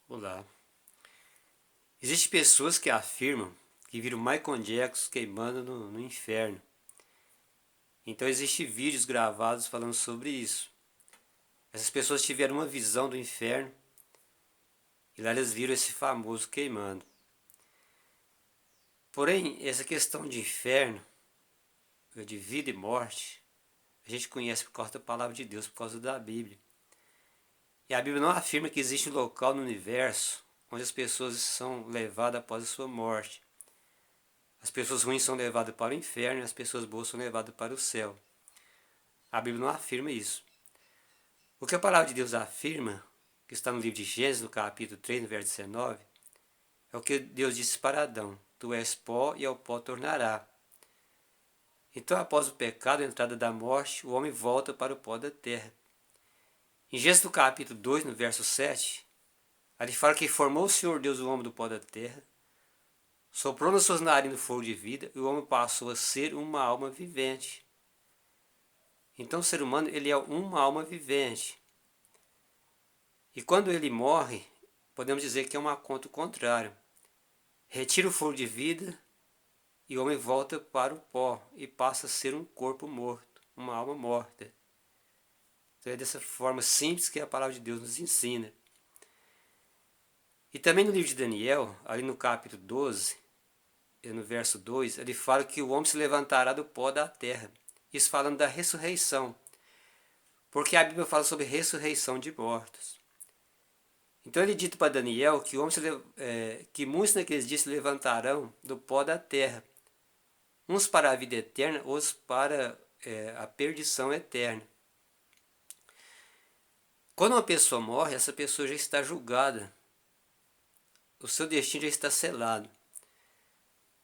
Olá. Existem pessoas que afirmam que viram Michael Jackson queimando no inferno. Então existem vídeos gravados falando sobre isso. Essas pessoas tiveram uma visão do inferno e lá eles viram esse famoso queimando. Porém, essa questão de inferno, de vida e morte, a gente conhece por causa da palavra de Deus, por causa da Bíblia. E a Bíblia não afirma que existe um local no universo onde as pessoas são levadas após a sua morte. As pessoas ruins são levadas para o inferno e as pessoas boas são levadas para o céu. A Bíblia não afirma isso. O que a palavra de Deus afirma, que está no livro de Gênesis, no capítulo 3, no verso 19, é o que Deus disse para Adão: Tu és pó e ao pó tornará. Então, após o pecado, a entrada da morte, o homem volta para o pó da terra. Em Gênesis, no capítulo 2, no verso 7, ali fala que formou o Senhor Deus o homem do pó da terra, soprou nas suas narinas o fogo de vida, e o homem passou a ser uma alma vivente. Então, o ser humano ele é uma alma vivente. E quando ele morre, podemos dizer que é um conta contrário. Retira o fogo de vida e o homem volta para o pó e passa a ser um corpo morto, uma alma morta. Então é dessa forma simples que a palavra de Deus nos ensina. E também no livro de Daniel, ali no capítulo 12, no verso 2, ele fala que o homem se levantará do pó da terra. Isso falando da ressurreição. Porque a Bíblia fala sobre ressurreição de mortos. Então ele dito para Daniel que, que muitos naqueles dias se levantarão do pó da terra, uns para a vida eterna, outros para a perdição eterna. Quando uma pessoa morre, essa pessoa já está julgada, o seu destino já está selado.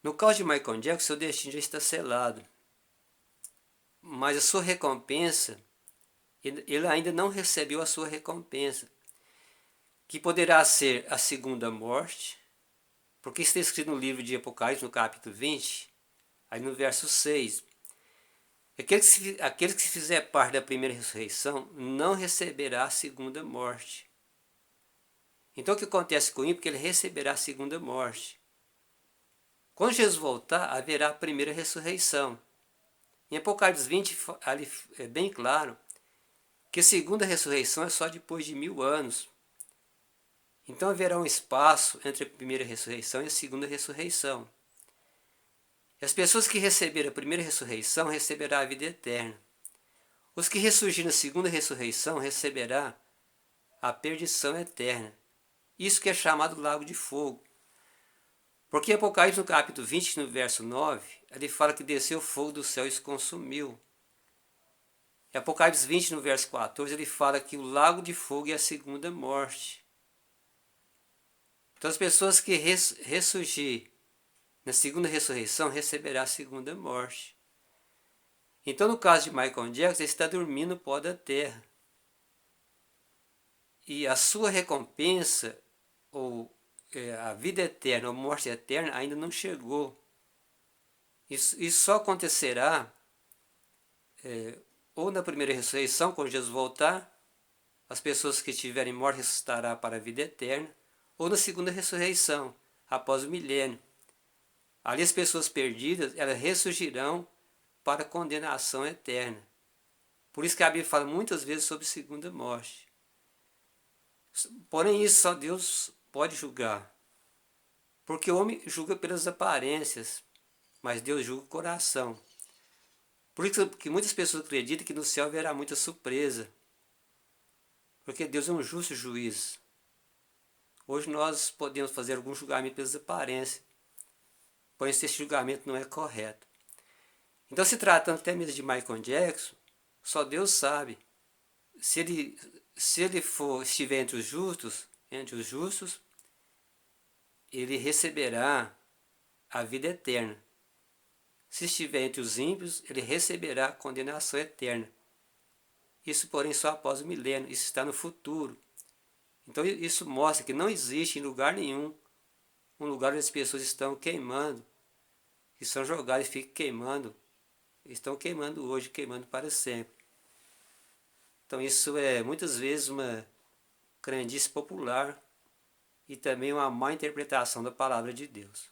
No caso de Michael Jackson, seu destino já está selado, mas a sua recompensa, ele ainda não recebeu a sua recompensa, que poderá ser a segunda morte, porque está escrito no livro de Apocalipse, no capítulo 20, aí no verso 6, aqueles que se fizer parte da primeira ressurreição não receberá a segunda morte. Então o que acontece com ele? Porque ele receberá a segunda morte. Quando Jesus voltar, haverá a primeira ressurreição. Em Apocalipse 20, ali é bem claro que a segunda ressurreição é só depois de 1000 anos. Então haverá um espaço entre a primeira ressurreição e a segunda ressurreição. As pessoas que receberam a primeira ressurreição receberão a vida eterna. Os que ressurgirem na segunda ressurreição receberá a perdição eterna. Isso que é chamado lago de fogo. Porque Apocalipse no capítulo 20, no verso 9, ele fala que desceu fogo do céu e se consumiu. Em Apocalipse 20, no verso 14, ele fala que o lago de fogo é a segunda morte. Então as pessoas que ressurgir na segunda ressurreição receberá a segunda morte. Então no caso de Michael Jackson, ele está dormindo no pó da terra. E a sua recompensa, ou a vida eterna, ou morte eterna, ainda não chegou. Isso só acontecerá ou na primeira ressurreição, quando Jesus voltar, as pessoas que estiverem mortas ressuscitarão para a vida eterna, ou na segunda ressurreição, após o milênio. Ali as pessoas perdidas, elas ressurgirão para a condenação eterna. Por isso que a Bíblia fala muitas vezes sobre segunda morte. Porém, isso só Deus pode julgar. Porque o homem julga pelas aparências, mas Deus julga o coração. Por isso que muitas pessoas acreditam que no céu haverá muita surpresa. Porque Deus é um justo juiz. Hoje nós podemos fazer algum julgamento pelas aparências, porém esse julgamento não é correto. Então, se tratando até mesmo de Michael Jackson, só Deus sabe. Se ele estiver entre os justos, ele receberá a vida eterna. Se estiver entre os ímpios, ele receberá a condenação eterna. Isso, porém, só após o milênio, isso está no futuro. Então, isso mostra que não existe em lugar nenhum um lugar onde as pessoas estão queimando, que são jogadas e ficam queimando, estão queimando hoje, queimando para sempre. Então, isso é muitas vezes uma crendice popular e também uma má interpretação da palavra de Deus.